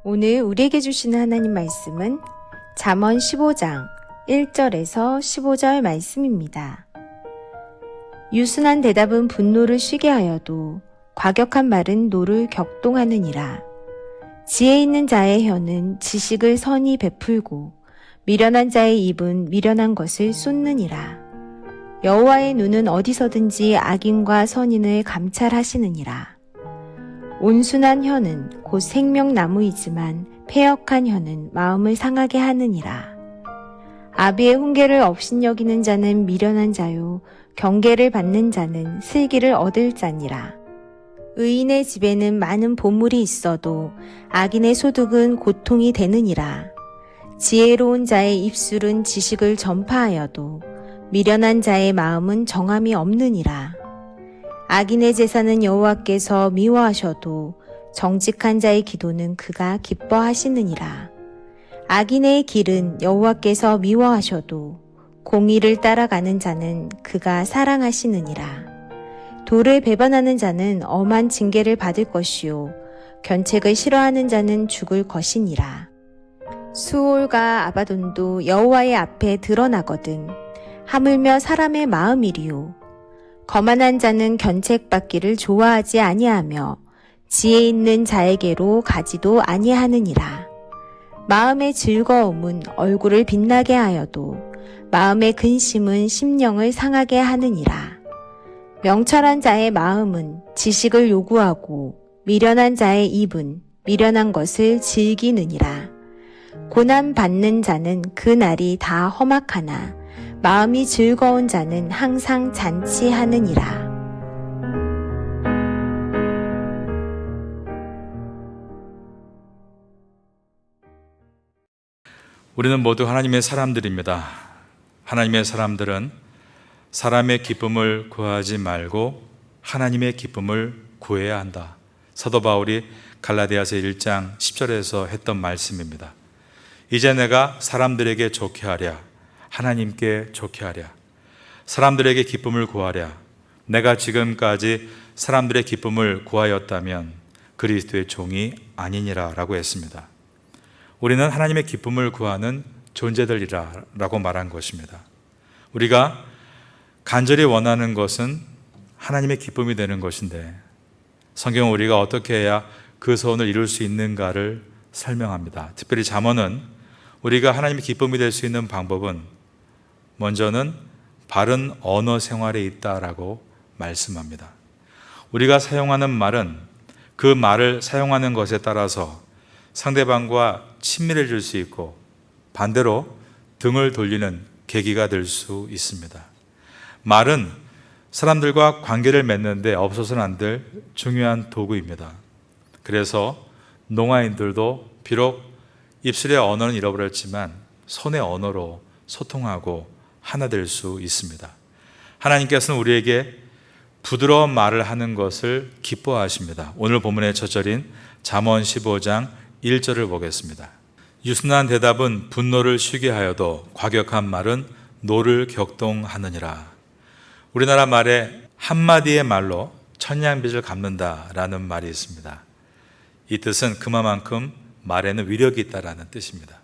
오늘 우리에게 주시는 하나님 말씀은 잠언 15장 1절에서 15절 말씀입니다. 유순한 대답은 분노를 쉬게 하여도 과격한 말은 노를 격동하느니라. 지혜 있는 자의 혀는 지식을 선히 베풀고 미련한 자의 입은 미련한 것을 쏟느니라. 여호와의 눈은 어디서든지 악인과 선인을 감찰하시느니라. 온순한 혀는 곧 생명나무이지만 패역한 혀는 마음을 상하게 하느니라. 아비의 훈계를 업신여기는 자는 미련한 자요 경계를 받는 자는 슬기를 얻을 자니라. 의인의 집에는 많은 보물이 있어도 악인의 소득은 고통이 되느니라. 지혜로운 자의 입술은 지식을 전파하여도 미련한 자의 마음은 정함이 없느니라. 악인의 제사는 여호와께서 미워하셔도 정직한 자의 기도는 그가 기뻐하시느니라. 악인의 길은 여호와께서 미워하셔도 공의를 따라가는 자는 그가 사랑하시느니라. 도를 배반하는 자는 엄한 징계를 받을 것이요 견책을 싫어하는 자는 죽을 것이니라. 수올과 아바돈도 여호와의 앞에 드러나거든 하물며 사람의 마음이리요. 거만한 자는 견책받기를 좋아하지 아니하며 지혜 있는 자에게로 가지도 아니하느니라. 마음의 즐거움은 얼굴을 빛나게 하여도 마음의 근심은 심령을 상하게 하느니라. 명철한 자의 마음은 지식을 요구하고 미련한 자의 입은 미련한 것을 즐기느니라. 고난 받는 자는 그 날이 다 험악하나 마음이 즐거운 자는 항상 잔치하느니라. 우리는 모두 하나님의 사람들입니다. 하나님의 사람들은 사람의 기쁨을 구하지 말고 하나님의 기쁨을 구해야 한다. 사도 바울이 갈라디아서 1장 10절에서 했던 말씀입니다. 이제 내가 사람들에게 좋게 하랴, 하나님께 좋게 하랴, 사람들에게 기쁨을 구하랴. 내가 지금까지 사람들의 기쁨을 구하였다면 그리스도의 종이 아니니라 라고 했습니다. 우리는 하나님의 기쁨을 구하는 존재들이라 라고 말한 것입니다. 우리가 간절히 원하는 것은 하나님의 기쁨이 되는 것인데 성경은 우리가 어떻게 해야 그 소원을 이룰 수 있는가를 설명합니다. 특별히 잠언은 우리가 하나님의 기쁨이 될 수 있는 방법은 먼저는 바른 언어 생활에 있다라고 말씀합니다. 우리가 사용하는 말은 그 말을 사용하는 것에 따라서 상대방과 친밀해질 수 있고 반대로 등을 돌리는 계기가 될 수 있습니다. 말은 사람들과 관계를 맺는데 없어서는 안 될 중요한 도구입니다. 그래서 농아인들도 비록 입술의 언어는 잃어버렸지만 손의 언어로 소통하고 하나 될 수 있습니다. 하나님께서는 우리에게 부드러운 말을 하는 것을 기뻐하십니다. 오늘 본문의 첫 절인 잠언 15장 1절을 보겠습니다. 유순한 대답은 분노를 쉬게 하여도 과격한 말은 노를 격동하느니라. 우리나라 말에 한마디의 말로 천냥빚을 갚는다라는 말이 있습니다. 이 뜻은 그만큼 말에는 위력이 있다라는 뜻입니다.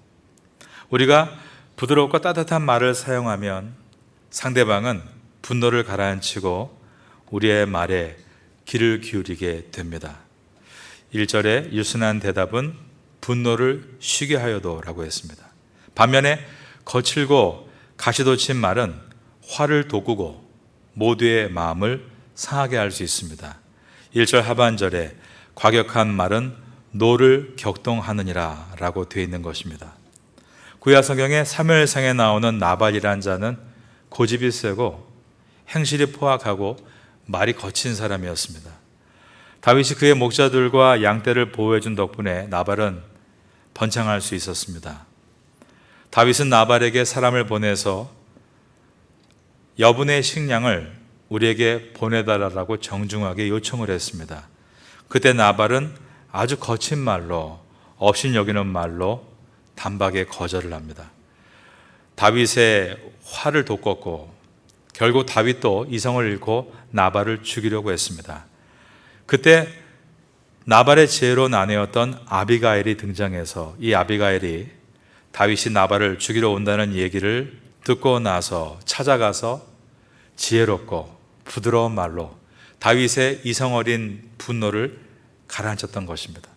우리가 부드럽고 따뜻한 말을 사용하면 상대방은 분노를 가라앉히고 우리의 말에 귀를 기울이게 됩니다. 1절에 유순한 대답은 분노를 쉬게 하여도 라고 했습니다. 반면에 거칠고 가시돋친 말은 화를 돋구고 모두의 마음을 상하게 할 수 있습니다. 1절 하반절에 과격한 말은 노를 격동하느니라 라고 되어 있는 것입니다. 구약 성경에 사무엘상에 나오는 나발이라는 자는 고집이 세고 행실이 포악하고 말이 거친 사람이었습니다. 다윗이 그의 목자들과 양떼를 보호해준 덕분에 나발은 번창할 수 있었습니다. 다윗은 나발에게 사람을 보내서 여분의 식량을 우리에게 보내달라고 정중하게 요청을 했습니다. 그때 나발은 아주 거친 말로 업신여기는 말로 단박에 거절을 합니다. 다윗의 화를 돋궜고 결국 다윗도 이성을 잃고 나발을 죽이려고 했습니다. 그때 나발의 지혜로운 아내였던 아비가일이 등장해서 이 아비가일이 다윗이 나발을 죽이러 온다는 얘기를 듣고 나서 찾아가서 지혜롭고 부드러운 말로 다윗의 이성어린 분노를 가라앉혔던 것입니다.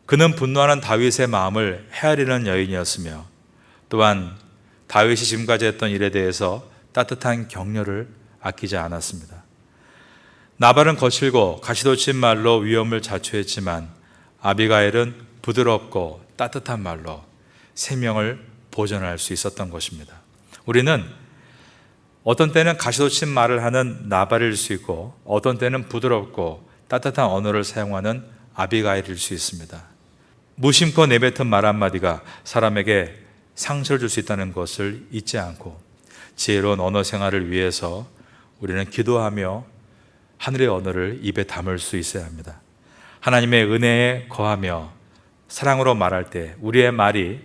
그는 분노하는 다윗의 마음을 헤아리는 여인이었으며 또한 다윗이 지금까지 했던 일에 대해서 따뜻한 격려를 아끼지 않았습니다. 나발은 거칠고 가시돋친 말로 위험을 자초했지만 아비가일은 부드럽고 따뜻한 말로 생명을 보존할 수 있었던 것입니다. 우리는 어떤 때는 가시돋친 말을 하는 나발일 수 있고 어떤 때는 부드럽고 따뜻한 언어를 사용하는 아비가일일 수 있습니다. 무심코 내뱉은 말 한마디가 사람에게 상처를 줄 수 있다는 것을 잊지 않고 지혜로운 언어 생활을 위해서 우리는 기도하며 하늘의 언어를 입에 담을 수 있어야 합니다. 하나님의 은혜에 거하며 사랑으로 말할 때 우리의 말이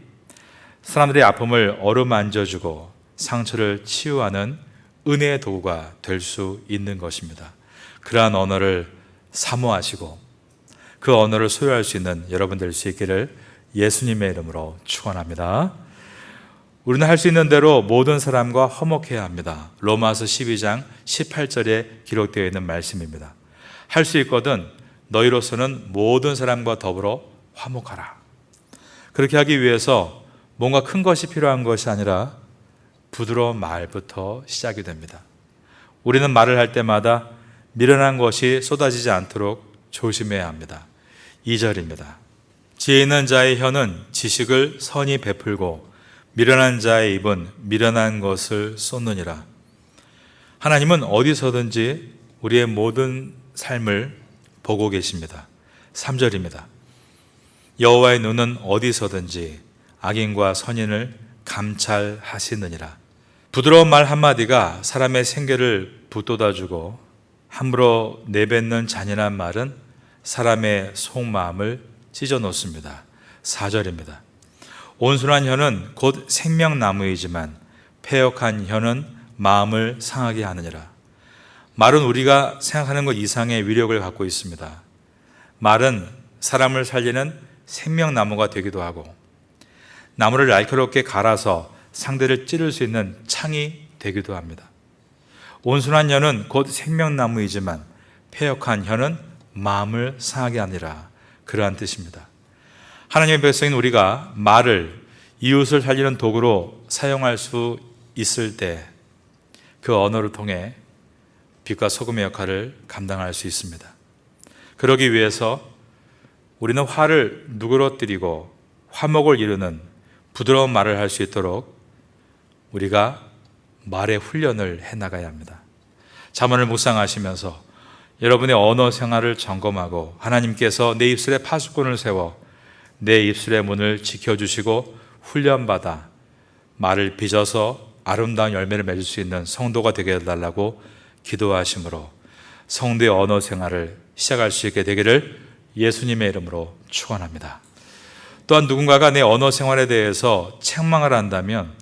사람들의 아픔을 어루만져주고 상처를 치유하는 은혜의 도구가 될 수 있는 것입니다. 그러한 언어를 사모하시고 그 언어를 소유할 수 있는 여러분 될 수 있기를 예수님의 이름으로 축원합니다. 우리는 할 수 있는 대로 모든 사람과 화목해야 합니다. 로마서 12장 18절에 기록되어 있는 말씀입니다. 할 수 있거든 너희로서는 모든 사람과 더불어 화목하라. 그렇게 하기 위해서 뭔가 큰 것이 필요한 것이 아니라 부드러운 말부터 시작이 됩니다. 우리는 말을 할 때마다 미련한 것이 쏟아지지 않도록 조심해야 합니다. 2절입니다. 지혜 있는 자의 혀는 지식을 선히 베풀고 미련한 자의 입은 미련한 것을 쏟느니라. 하나님은 어디서든지 우리의 모든 삶을 보고 계십니다. 3절입니다. 여호와의 눈은 어디서든지 악인과 선인을 감찰하시느니라. 부드러운 말 한마디가 사람의 생계를 북돋아주고 함부로 내뱉는 잔인한 말은 사람의 속마음을 찢어놓습니다. 4절입니다. 온순한 혀는 곧 생명나무이지만 패역한 혀는 마음을 상하게 하느니라. 말은 우리가 생각하는 것 이상의 위력을 갖고 있습니다. 말은 사람을 살리는 생명나무가 되기도 하고 나무를 날카롭게 갈아서 상대를 찌를 수 있는 창이 되기도 합니다. 온순한 혀는 곧 생명나무이지만 패역한 혀는 마음을 상하게 하니라. 그러한 뜻입니다. 하나님의 백성인 우리가 말을 이웃을 살리는 도구로 사용할 수 있을 때 그 언어를 통해 빛과 소금의 역할을 감당할 수 있습니다. 그러기 위해서 우리는 화를 누그러뜨리고 화목을 이루는 부드러운 말을 할 수 있도록 우리가 말의 훈련을 해나가야 합니다. 잠언을 묵상하시면서 여러분의 언어 생활을 점검하고 하나님께서 내 입술에 파수꾼을 세워 내 입술의 문을 지켜주시고 훈련받아 말을 빚어서 아름다운 열매를 맺을 수 있는 성도가 되게 해달라고 기도하심으로 성도의 언어 생활을 시작할 수 있게 되기를 예수님의 이름으로 축원합니다. 또한 누군가가 내 언어 생활에 대해서 책망을 한다면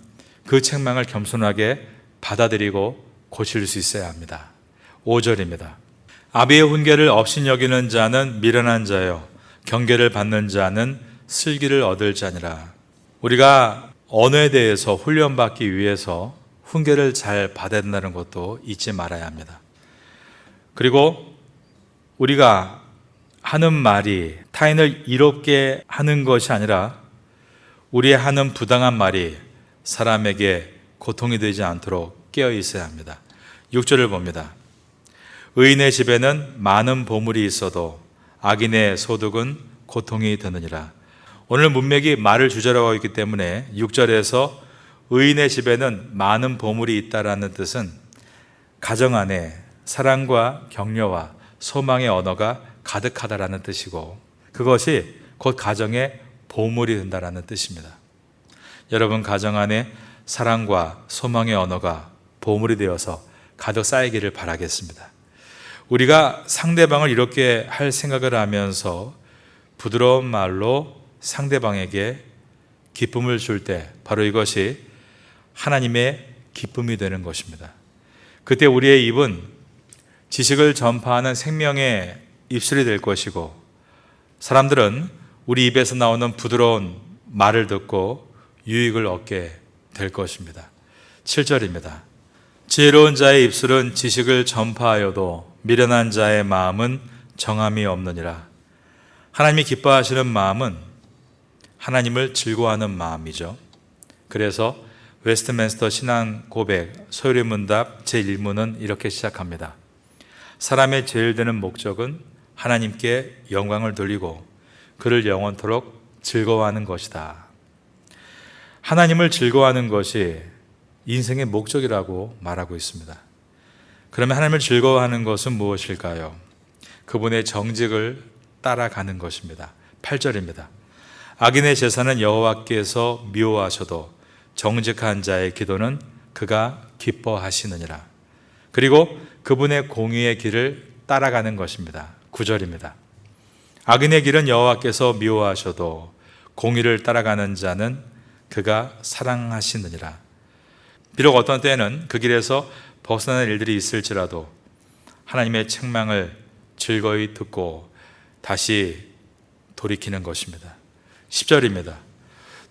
그 책망을 겸손하게 받아들이고 고칠 수 있어야 합니다. 5절입니다. 아비의 훈계를 업신여기는 자는 미련한 자요 경계를 받는 자는 슬기를 얻을 자니라. 우리가 언어에 대해서 훈련받기 위해서 훈계를 잘 받아야 된다는 것도 잊지 말아야 합니다. 그리고 우리가 하는 말이 타인을 이롭게 하는 것이 아니라 우리의 하는 부당한 말이 사람에게 고통이 되지 않도록 깨어 있어야 합니다. 6절을 봅니다. 의인의 집에는 많은 보물이 있어도 악인의 소득은 고통이 되느니라. 오늘 문맥이 말을 주제로 하고 있기 때문에 6절에서 의인의 집에는 많은 보물이 있다라는 뜻은 가정 안에 사랑과 격려와 소망의 언어가 가득하다라는 뜻이고 그것이 곧 가정의 보물이 된다라는 뜻입니다. 여러분 가정 안에 사랑과 소망의 언어가 보물이 되어서 가득 쌓이기를 바라겠습니다. 우리가 상대방을 이렇게 할 생각을 하면서 부드러운 말로 상대방에게 기쁨을 줄 때 바로 이것이 하나님의 기쁨이 되는 것입니다. 그때 우리의 입은 지식을 전파하는 생명의 입술이 될 것이고 사람들은 우리 입에서 나오는 부드러운 말을 듣고 유익을 얻게 될 것입니다. 7절입니다. 지혜로운 자의 입술은 지식을 전파하여도 미련한 자의 마음은 정함이 없느니라. 하나님이 기뻐하시는 마음은 하나님을 즐거워하는 마음이죠. 그래서 웨스트민스터 신앙 고백 소요리 문답 제1문은 이렇게 시작합니다. 사람의 제일 되는 목적은 하나님께 영광을 돌리고 그를 영원토록 즐거워하는 것이다. 하나님을 즐거워하는 것이 인생의 목적이라고 말하고 있습니다. 그러면 하나님을 즐거워하는 것은 무엇일까요? 그분의 정직을 따라가는 것입니다. 8절입니다. 악인의 제사는 여호와께서 미워하셔도 정직한 자의 기도는 그가 기뻐하시느니라. 그리고 그분의 공의의 길을 따라가는 것입니다. 9절입니다. 악인의 길은 여호와께서 미워하셔도 공의를 따라가는 자는 그가 사랑하시느니라. 비록 어떤 때에는 그 길에서 벗어나는 일들이 있을지라도 하나님의 책망을 즐거이 듣고 다시 돌이키는 것입니다. 10절입니다.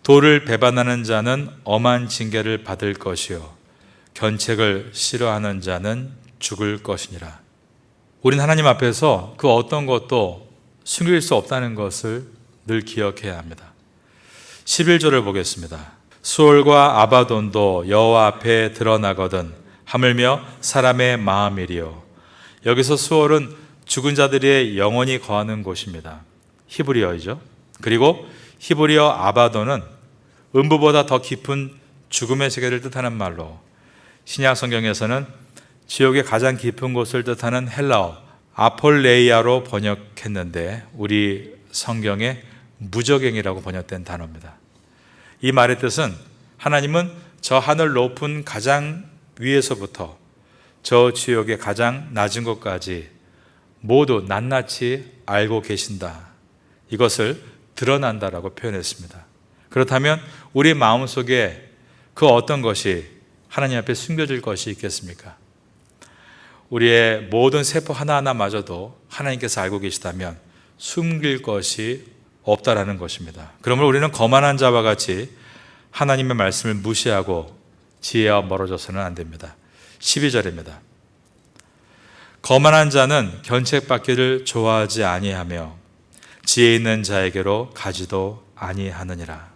도를 배반하는 자는 엄한 징계를 받을 것이요 견책을 싫어하는 자는 죽을 것이니라. 우린 하나님 앞에서 그 어떤 것도 숨길 수 없다는 것을 늘 기억해야 합니다. 11절을 보겠습니다. 수올과 아바돈도 여호와 앞에 드러나거든 하물며 사람의 마음이리요. 여기서 수올은 죽은 자들의 영혼이 거하는 곳입니다. 히브리어이죠. 그리고 히브리어 아바돈은 음부보다 더 깊은 죽음의 세계를 뜻하는 말로 신약 성경에서는 지옥의 가장 깊은 곳을 뜻하는 헬라어 아폴레이아로 번역했는데 우리 성경에 무저갱이라고 번역된 단어입니다. 이 말의 뜻은 하나님은 저 하늘 높은 가장 위에서부터 저 지옥의 가장 낮은 곳까지 모두 낱낱이 알고 계신다. 이것을 드러난다라고 표현했습니다. 그렇다면 우리 마음속에 그 어떤 것이 하나님 앞에 숨겨질 것이 있겠습니까? 우리의 모든 세포 하나하나마저도 하나님께서 알고 계시다면 숨길 것이 없다라는 것입니다. 그러므로 우리는 거만한 자와 같이 하나님의 말씀을 무시하고 지혜와 멀어져서는 안 됩니다. 12절입니다. 거만한 자는 견책받기를 좋아하지 아니하며 지혜 있는 자에게로 가지도 아니하느니라.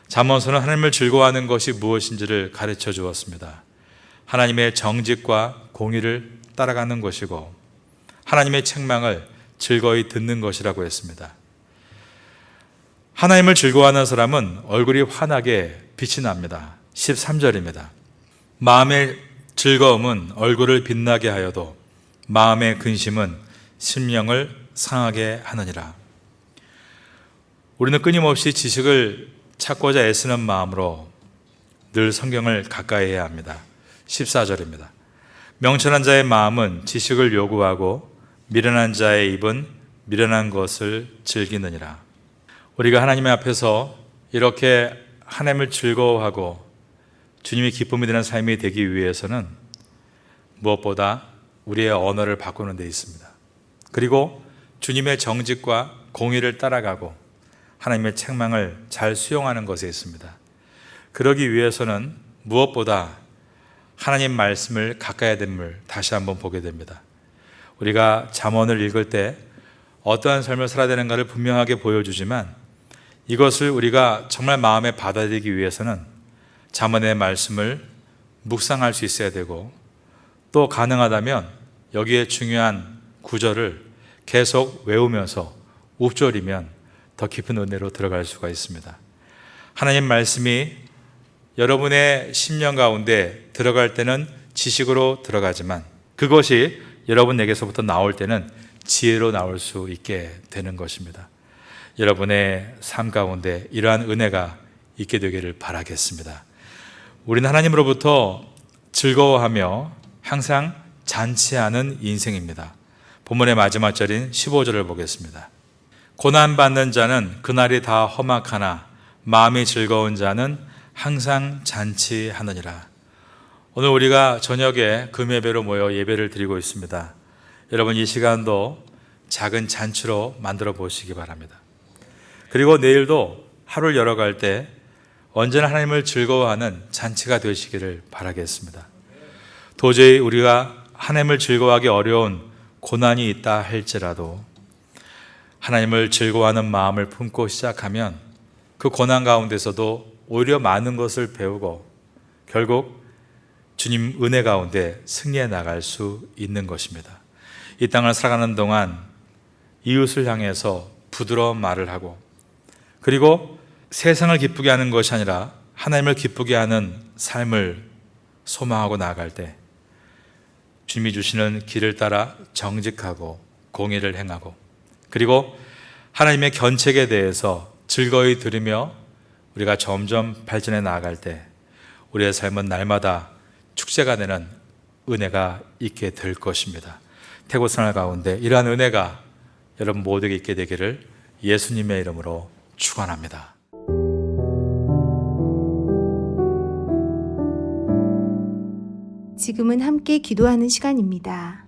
잠언서는 하나님을 즐거워하는 것이 무엇인지를 가르쳐 주었습니다. 하나님의 정직과 공의를 따라가는 것이고 하나님의 책망을 즐거이 듣는 것이라고 했습니다. 하나님을 즐거워하는 사람은 얼굴이 환하게 빛이 납니다. 13절입니다. 마음의 즐거움은 얼굴을 빛나게 하여도 마음의 근심은 심령을 상하게 하느니라. 우리는 끊임없이 지식을 찾고자 애쓰는 마음으로 늘 성경을 가까이 해야 합니다. 14절입니다. 명철한 자의 마음은 지식을 요구하고 미련한 자의 입은 미련한 것을 즐기느니라. 우리가 하나님의 앞에서 이렇게 하나님을 즐거워하고 주님이 기쁨이 되는 삶이 되기 위해서는 무엇보다 우리의 언어를 바꾸는 데 있습니다. 그리고 주님의 정직과 공의를 따라가고 하나님의 책망을 잘 수용하는 것에 있습니다. 그러기 위해서는 무엇보다 하나님 말씀을 가까이 됨을 다시 한번 보게 됩니다. 우리가 잠언을 읽을 때 어떠한 삶을 살아야 되는가를 분명하게 보여주지만 이것을 우리가 정말 마음에 받아들이기 위해서는 잠언의 말씀을 묵상할 수 있어야 되고 또 가능하다면 여기에 중요한 구절을 계속 외우면서 읊조리면 더 깊은 은혜로 들어갈 수가 있습니다. 하나님 말씀이 여러분의 심령 가운데 들어갈 때는 지식으로 들어가지만 그것이 여러분에게서부터 나올 때는 지혜로 나올 수 있게 되는 것입니다. 여러분의 삶 가운데 이러한 은혜가 있게 되기를 바라겠습니다. 우리는 하나님으로부터 즐거워하며 항상 잔치하는 인생입니다. 본문의 마지막 절인 15절을 보겠습니다. 고난받는 자는 그날이 다 험악하나 마음이 즐거운 자는 항상 잔치하느니라. 오늘 우리가 저녁에 금예배로 모여 예배를 드리고 있습니다. 여러분 이 시간도 작은 잔치로 만들어 보시기 바랍니다. 그리고 내일도 하루를 열어갈 때 언제나 하나님을 즐거워하는 잔치가 되시기를 바라겠습니다. 도저히 우리가 하나님을 즐거워하기 어려운 고난이 있다 할지라도 하나님을 즐거워하는 마음을 품고 시작하면 그 고난 가운데서도 오히려 많은 것을 배우고 결국 주님 은혜 가운데 승리해 나갈 수 있는 것입니다. 이 땅을 살아가는 동안 이웃을 향해서 부드러운 말을 하고 그리고 세상을 기쁘게 하는 것이 아니라 하나님을 기쁘게 하는 삶을 소망하고 나아갈 때 주님이 주시는 길을 따라 정직하고 공의를 행하고 그리고 하나님의 견책에 대해서 즐거이 들으며 우리가 점점 발전해 나아갈 때 우리의 삶은 날마다 축제가 되는 은혜가 있게 될 것입니다. 태국 생활 가운데 이러한 은혜가 여러분 모두에게 있게 되기를 예수님의 이름으로 축원합니다. 지금은 함께 기도하는 시간입니다.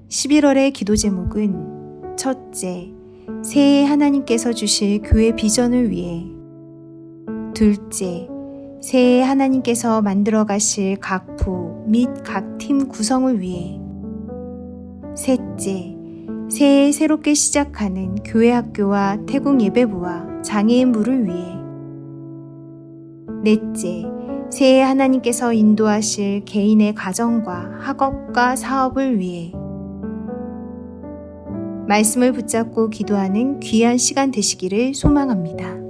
11월의 기도 제목은 첫째, 새해 하나님께서 주실 교회 비전을 위해. 둘째, 새해 하나님께서 만들어 가실 각 부 및 각 팀 구성을 위해. 셋째, 새해 새롭게 시작하는 교회 학교와 태국 예배부와 장애인부를 위해. 넷째, 새해 하나님께서 인도하실 개인의 가정과 학업과 사업을 위해. 말씀을 붙잡고 기도하는 귀한 시간 되시기를 소망합니다.